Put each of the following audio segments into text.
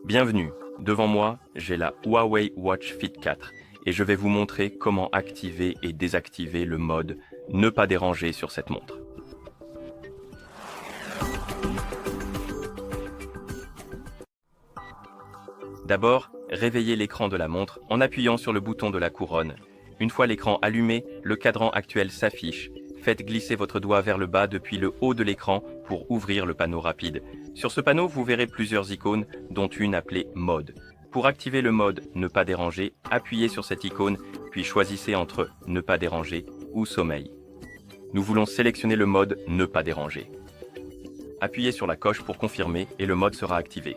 Bienvenue, devant moi, j'ai la Huawei Watch Fit 4 et je vais vous montrer comment activer et désactiver le mode « Ne pas déranger » sur cette montre. D'abord, réveillez l'écran de la montre en appuyant sur le bouton de la couronne. Une fois l'écran allumé, le cadran actuel s'affiche. Faites glisser votre doigt vers le bas depuis le haut de l'écran pour ouvrir le panneau rapide. Sur ce panneau, vous verrez plusieurs icônes, dont une appelée Mode. Pour activer le mode « Ne pas déranger », appuyez sur cette icône, puis choisissez entre « Ne pas déranger » ou « Sommeil ». Nous voulons sélectionner le mode « Ne pas déranger ». Appuyez sur la coche pour confirmer et le mode sera activé.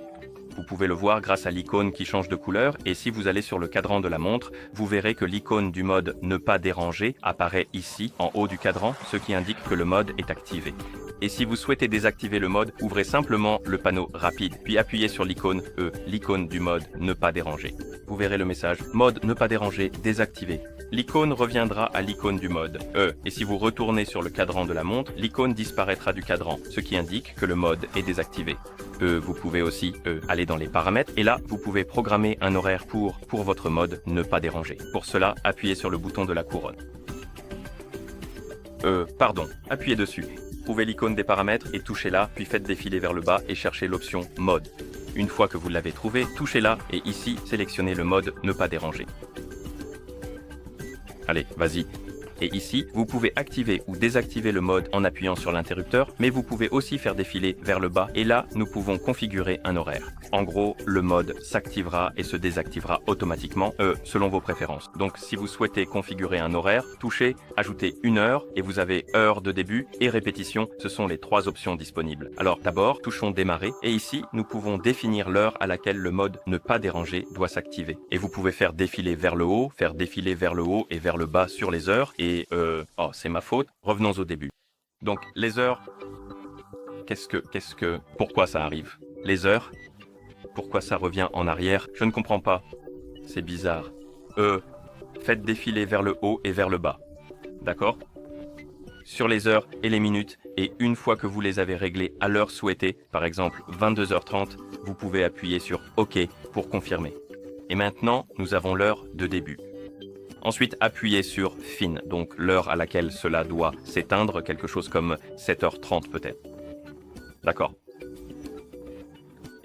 Vous pouvez le voir grâce à l'icône qui change de couleur et si vous allez sur le cadran de la montre, vous verrez que l'icône du mode « Ne pas déranger » apparaît ici, en haut du cadran, ce qui indique que le mode est activé. Et si vous souhaitez désactiver le mode, ouvrez simplement le panneau rapide, puis appuyez sur l'icône E, l'icône du mode « Ne pas déranger ». Vous verrez le message « Mode ne pas déranger désactivé ». L'icône reviendra à l'icône du mode E, et si vous retournez sur le cadran de la montre, l'icône disparaîtra du cadran, ce qui indique que le mode est désactivé. Vous pouvez aussi aller dans les paramètres, et là, vous pouvez programmer un horaire pour votre mode « Ne pas déranger ». Pour cela, appuyez sur le bouton de la couronne. Appuyez dessus. Trouvez l'icône des paramètres et touchez-la, puis faites défiler vers le bas et cherchez l'option « Mode ». Une fois que vous l'avez trouvé, touchez-la et ici, sélectionnez le mode « Ne pas déranger ». Allez, vas-y. Et ici, vous pouvez activer ou désactiver le mode en appuyant sur l'interrupteur, mais vous pouvez aussi faire défiler vers le bas et là, nous pouvons configurer un horaire. En gros, le mode s'activera et se désactivera automatiquement, selon vos préférences. Donc, si vous souhaitez configurer un horaire, touchez « Ajouter une heure » et vous avez heure de début et répétition, ce sont les trois options disponibles. Alors, d'abord, touchons « Démarrer » et ici, nous pouvons définir l'heure à laquelle le mode « Ne pas déranger » doit s'activer. Et vous pouvez faire défiler vers le haut, faire défiler vers le haut et vers le bas sur les heures c'est ma faute. Revenons au début. Donc, les heures, pourquoi ça arrive? Les heures, pourquoi ça revient en arrière? Je ne comprends pas. C'est bizarre. Faites défiler vers le haut et vers le bas. D'accord? Sur les heures et les minutes, et une fois que vous les avez réglées à l'heure souhaitée, par exemple 22h30, vous pouvez appuyer sur OK pour confirmer. Et maintenant, nous avons l'heure de début. Ensuite, appuyez sur Fin, donc l'heure à laquelle cela doit s'éteindre, quelque chose comme 7h30 peut-être. D'accord.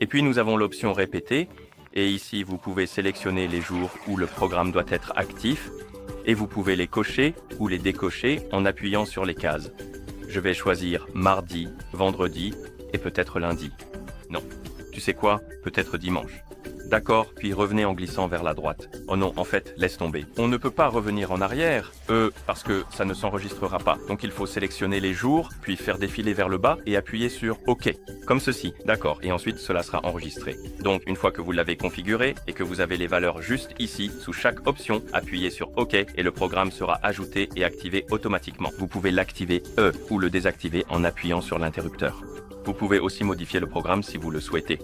Et puis nous avons l'option Répéter, et ici vous pouvez sélectionner les jours où le programme doit être actif, et vous pouvez les cocher ou les décocher en appuyant sur les cases. Je vais choisir mardi, vendredi et peut-être lundi. Non, tu sais quoi? Peut-être dimanche. D'accord, puis revenez en glissant vers la droite. Oh non, en fait, laisse tomber. On ne peut pas revenir en arrière, parce que ça ne s'enregistrera pas. Donc il faut sélectionner les jours, puis faire défiler vers le bas et appuyer sur OK. Comme ceci, d'accord, et ensuite cela sera enregistré. Donc une fois que vous l'avez configuré et que vous avez les valeurs juste ici, sous chaque option, appuyez sur OK et le programme sera ajouté et activé automatiquement. Vous pouvez l'activer ou le désactiver en appuyant sur l'interrupteur. Vous pouvez aussi modifier le programme si vous le souhaitez.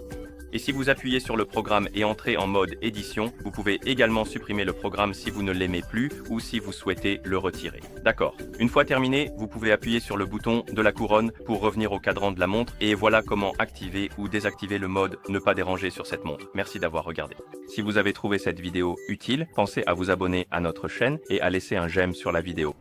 Et si vous appuyez sur le programme et entrez en mode édition, vous pouvez également supprimer le programme si vous ne l'aimez plus ou si vous souhaitez le retirer. D'accord. Une fois terminé, vous pouvez appuyer sur le bouton de la couronne pour revenir au cadran de la montre et voilà comment activer ou désactiver le mode « Ne pas déranger » sur cette montre. Merci d'avoir regardé. Si vous avez trouvé cette vidéo utile, pensez à vous abonner à notre chaîne et à laisser un j'aime sur la vidéo.